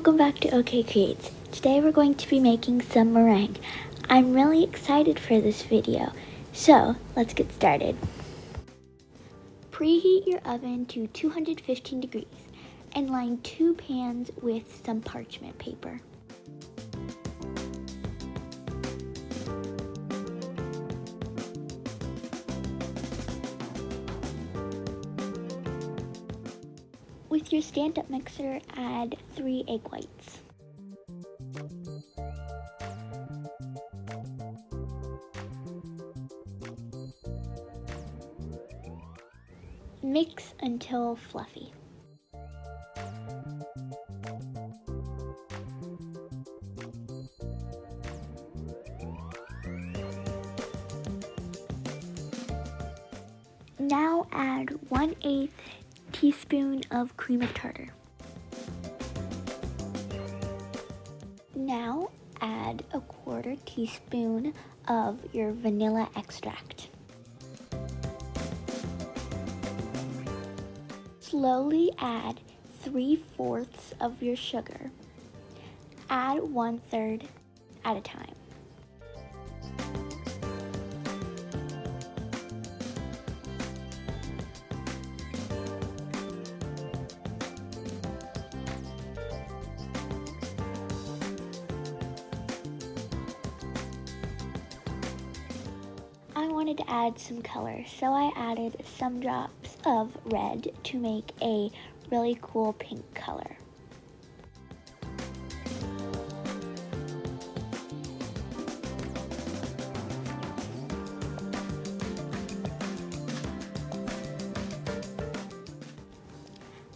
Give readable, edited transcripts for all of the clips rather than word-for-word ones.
welcome back to OK Creates. Today we're going to be making some meringue. I'm really excited for this video, so let's get started. Preheat your oven to 215 degrees and line 2 pans with some parchment paper. With your stand-up mixer, add 3 egg whites. Mix until fluffy. Now add 1/8 teaspoon of cream of tartar. Now add 1/4 teaspoon of your vanilla extract. Slowly add 3/4 of your sugar. Add 1/3 at a time. I wanted to add some color, so I added some drops of red to make a really cool pink color.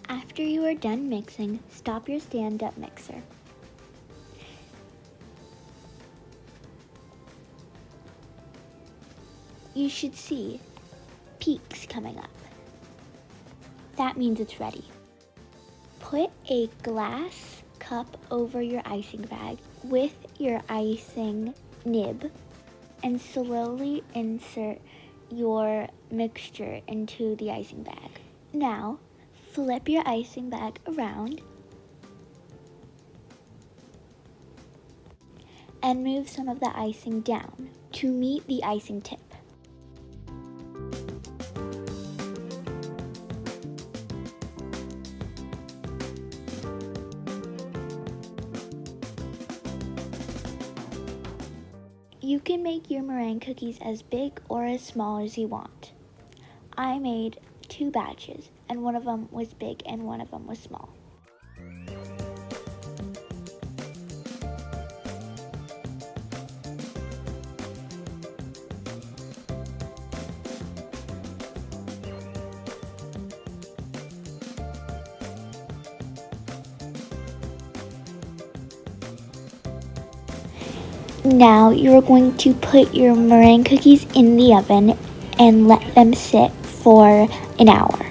After you are done mixing, stop your stand-up mixer. You should see peaks coming up. That means it's ready. Put a glass cup over your icing bag with your icing nib and slowly insert your mixture into the icing bag. Now, flip your icing bag around and move some of the icing down to meet the icing tip. You can make your meringue cookies as big or as small as you want. I made 2 batches, and one of them was big and one of them was small. Now you're going to put your meringue cookies in the oven and let them sit for an hour.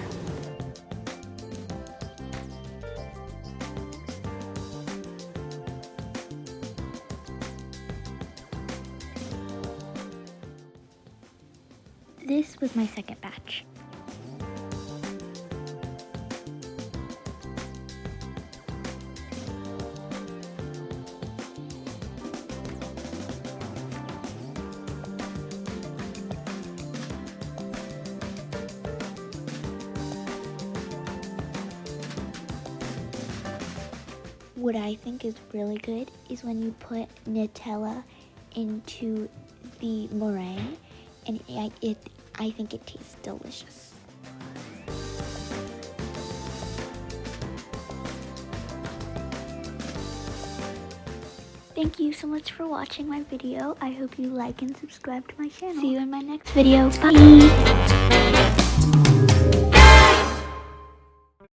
This was my second batch. What I think is really good is when you put Nutella into the meringue, and I think it tastes delicious. Thank you so much for watching my video. I hope you like and subscribe to my channel. See you in my next video. Bye!